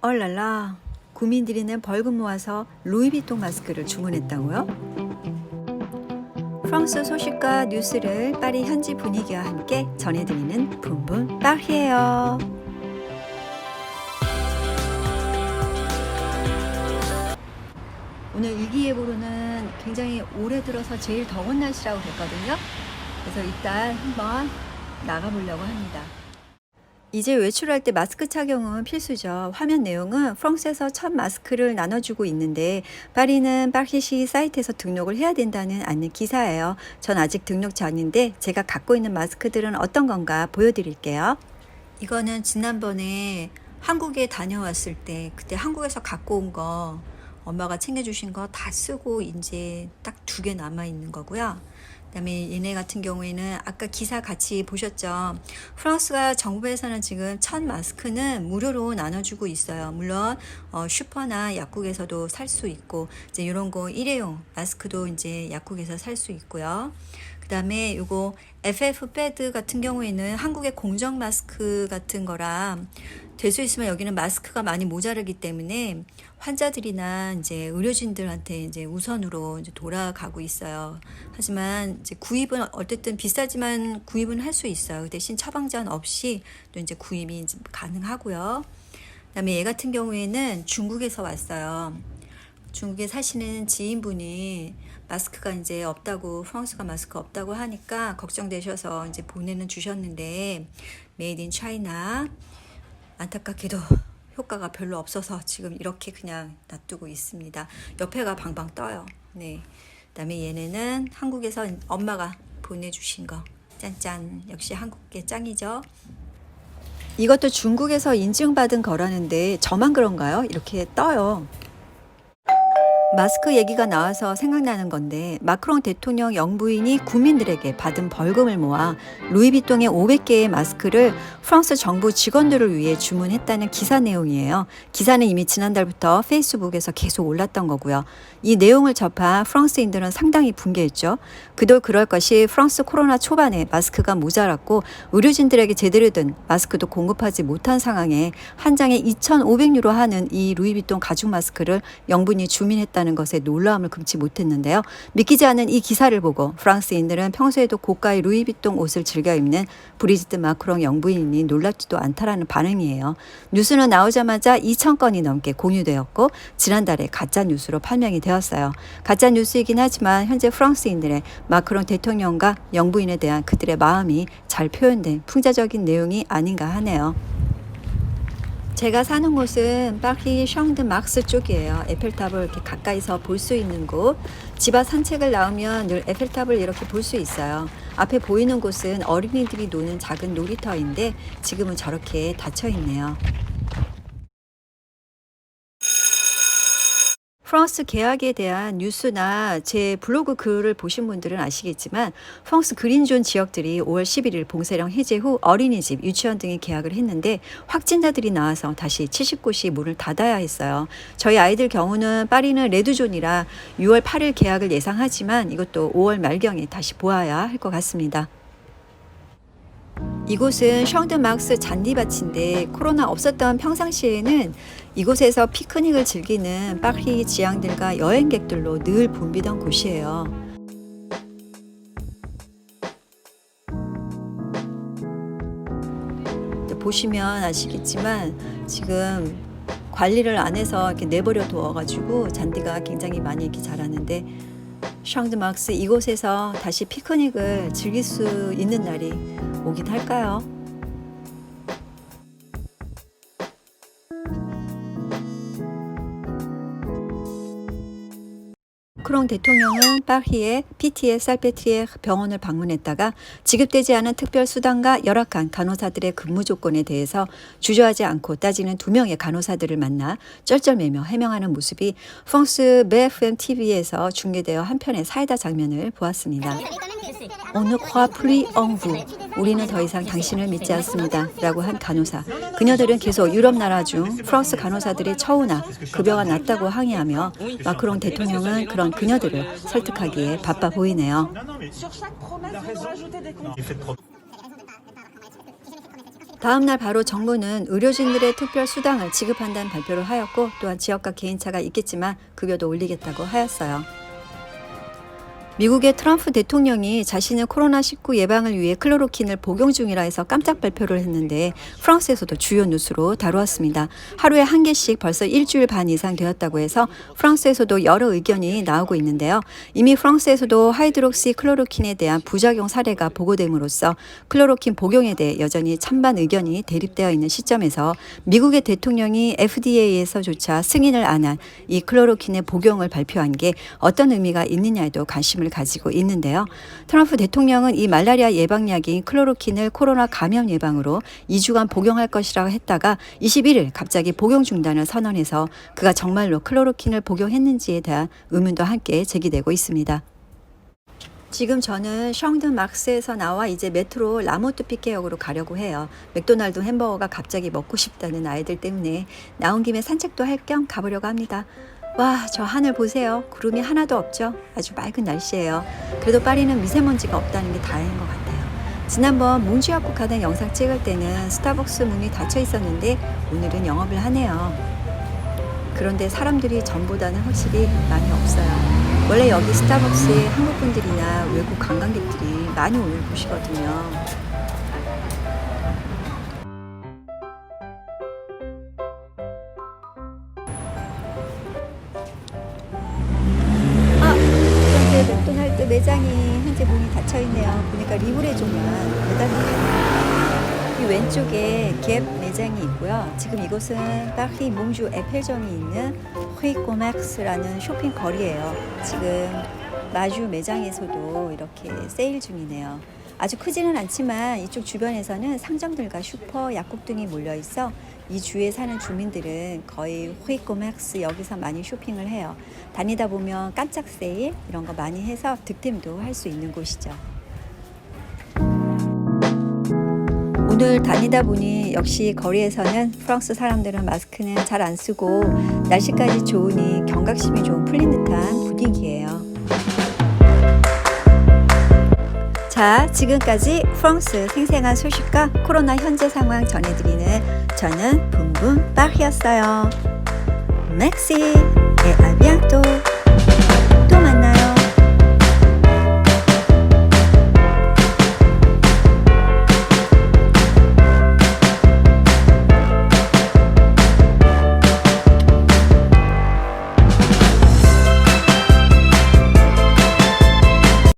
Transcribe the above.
얼랄라, 국민들이는 벌금 모아서 루이비통 마스크를 주문했다고요? 프랑스 소식과 뉴스를 파리 현지 분위기와 함께 전해드리는 붐붐 파리예요. 오늘 일기예보로는 굉장히 올해 들어서 제일 더운 날씨라고 됐거든요. 그래서 일단 한번 나가보려고 합니다. 이제 외출할 때 마스크 착용은 필수죠. 화면 내용은 프랑스에서 첫 마스크를 나눠주고 있는데 파리는 파리시 사이트에서 등록을 해야 된다는 안내 기사예요. 전 아직 등록 전인데 제가 갖고 있는 마스크들은 어떤 건가 보여드릴게요. 이거는 지난번에 한국에 다녀왔을 때 그때 한국에서 갖고 온 거 엄마가 챙겨주신 거 다 쓰고 이제 딱 2개 남아있는 거고요. 그 다음에 얘네 같은 경우에는 아까 기사 같이 보셨죠. 프랑스가 정부에서는 지금 첫 마스크는 무료로 나눠주고 있어요. 물론 슈퍼나 약국에서도 살 수 있고 이제 이런 거 일회용 마스크도 이제 약국에서 살 수 있고요. 그 다음에 요거 FF 패드 같은 경우에는 한국의 공정 마스크 같은 거라 될 수 있으면 여기는 마스크가 많이 모자르기 때문에 환자들이나 이제 의료진들한테 이제 우선으로 이제 돌아가고 있어요. 하지만 이제 구입은 어쨌든 비싸지만 구입은 할 수 있어요. 그 대신 처방전 없이 또 이제 구입이 이제 가능하고요. 그다음에 얘 같은 경우에는 중국에서 왔어요. 중국에 사시는 지인분이 마스크가 이제 없다고, 프랑스가 마스크 없다고 하니까 걱정되셔서 이제 보내는 주셨는데 메이드 인 차이나 안타깝게도 효과가 별로 없어서 지금 이렇게 그냥 놔두고 있습니다. 옆에가 방방 떠요. 네. 그다음에 얘네는 한국에서 엄마가 보내주신 거. 짠짠. 역시 한국계 짱이죠. 이것도 중국에서 인증받은 거라는데 저만 그런가요? 이렇게 떠요. 마스크 얘기가 나와서 생각나는 건데 마크롱 대통령 영부인이 국민들에게 받은 벌금을 모아 루이비통의 500개의 마스크를 프랑스 정부 직원들을 위해 주문했다는 기사 내용이에요. 기사는 이미 지난달부터 페이스북에서 계속 올랐던 거고요. 이 내용을 접한 프랑스인들은 상당히 분개했죠. 그도 그럴 것이 프랑스 코로나 초반에 마스크가 모자랐고 의료진들에게 제대로 된 마스크도 공급하지 못한 상황에 한 장에 2,500유로 하는 이 루이비통 가죽 마스크를 영부인이 주문했다는 것에 놀라움을 금치 못했는데요. 믿기지 않은 이 기사를 보고 프랑스인들은 평소에도 고가의 루이비통 옷을 즐겨 입는 브리지트 마크롱 영부인이 놀랍지도 않다라는 반응이에요. 뉴스는 나오자마자 2,000건이 넘게 공유되었고 지난달에 가짜 뉴스로 판명이 되었어요. 가짜 뉴스이긴 하지만 현재 프랑스인들의 마크롱 대통령과 영부인에 대한 그들의 마음이 잘 표현된 풍자적인 내용이 아닌가 하네요. 제가 사는 곳은 파리 샹드 막스 쪽이에요. 에펠탑을 이렇게 가까이서 볼 수 있는 곳. 집 앞 산책을 나오면 늘 에펠탑을 이렇게 볼 수 있어요. 앞에 보이는 곳은 어린이들이 노는 작은 놀이터인데 지금은 저렇게 닫혀 있네요. 프랑스 개학에 대한 뉴스나 제 블로그 글을 보신 분들은 아시겠지만 프랑스 그린존 지역들이 5월 11일 봉쇄령 해제 후 어린이집, 유치원 등이 개학을 했는데 확진자들이 나와서 다시 70곳이 문을 닫아야 했어요. 저희 아이들 경우는 파리는 레드존이라 6월 8일 개학을 예상하지만 이것도 5월 말경에 다시 보아야 할 것 같습니다. 이곳은 샹드막스 잔디밭인데 코로나 없었던 평상시에는 이곳에서 피크닉을 즐기는 파리 지향들과 여행객들로 늘 붐비던 곳이에요. 보시면 아시겠지만 지금 관리를 안 해서 이렇게 내버려 두어가지고 잔디가 굉장히 많이 이렇게 자라는데 샹드막스 이곳에서 다시 피크닉을 즐길 수 있는 날이 오긴 할까요? 마크롱 대통령은 파리의 피티에 살페트리에 병원을 방문했다가 지급되지 않은 특별 수당과 열악한 간호사들의 근무 조건에 대해서 주저하지 않고 따지는 2명의 간호사들을 만나 쩔쩔매며 해명하는 모습이 프랑스 BFM TV에서 중계되어 한편의 사이다 장면을 보았습니다. On ne croit plus en vous. 우리는 더 이상 당신을 믿지 않습니다. 라고 한 간호사. 그녀들은 계속 유럽 나라 중 프랑스 간호사들의 처우나 급여가 낮다고 항의하며 마크롱 대통령은 그런 그녀들을 설득하기에 바빠 보이네요. 다음날 바로 정부는 의료진들의 특별 수당을 지급한다는 발표를 하였고 또한 지역과 개인차가 있겠지만 급여도 올리겠다고 하였어요. 미국의 트럼프 대통령이 자신의 코로나19 예방을 위해 클로로킨을 복용 중이라 해서 깜짝 발표를 했는데 프랑스에서도 주요 뉴스로 다루었습니다. 하루에 한 개씩 벌써 일주일 반 이상 되었다고 해서 프랑스에서도 여러 의견이 나오고 있는데요. 이미 프랑스에서도 하이드록시 클로로킨에 대한 부작용 사례가 보고됨으로써 클로로킨 복용에 대해 여전히 찬반 의견이 대립되어 있는 시점에서 미국의 대통령이 FDA에서조차 승인을 안 한 이 클로로킨의 복용을 발표한 게 어떤 의미가 있느냐에도 관심을 가지고 있는데요. 트럼프 대통령은 이 말라리아 예방약인 클로로킨을 코로나 감염 예방으로 2주간 복용할 것이라고 했다가 21일 갑자기 복용 중단을 선언해서 그가 정말로 클로로킨을 복용했는지에 대한 의문도 함께 제기되고 있습니다. 지금 저는 셩든 막스에서 나와 이제 메트로 라모트 피케역으로 가려고 해요. 맥도날드 햄버거가 갑자기 먹고 싶다는 아이들 때문에 나온 김에 산책도 할 겸 가보려고 합니다. 와, 저 하늘 보세요. 구름이 하나도 없죠? 아주 맑은 날씨예요. 그래도 파리는 미세먼지가 없다는 게 다행인 것 같아요. 지난번 몽주역국 가던 영상 찍을 때는 스타벅스 문이 닫혀 있었는데 오늘은 영업을 하네요. 그런데 사람들이 전보다는 확실히 많이 없어요. 원래 여기 스타벅스에 한국분들이나 외국 관광객들이 많이 오는 곳이거든요. 그런데 맥도날드 매장이 현재 문이 닫혀 있네요. 보니까 리브레종만 매달려 있네요. 이 왼쪽에 갭 매장이 있고요. 지금 이곳은 파리 몽주 에펠점이 있는 후이코맥스라는 쇼핑 거리예요. 지금 마주 매장에서도 이렇게 세일 중이네요. 아주 크지는 않지만 이쪽 주변에서는 상점들과 슈퍼, 약국 등이 몰려 있어 이 주에 사는 주민들은 거의 후이코맥스 여기서 많이 쇼핑을 해요. 다니다 보면 깜짝 세일 이런 거 많이 해서 득템도 할 수 있는 곳이죠. 오늘 다니다 보니 역시 거리에서는 프랑스 사람들은 마스크는 잘 안 쓰고 날씨까지 좋으니 경각심이 좀 풀린 듯한 분위기예요. 자, 지금까지 프랑스 생생한 소식과 코로나 현재 상황 전해드리는 저는 붐붐 파리였어요. Merci et à bientôt.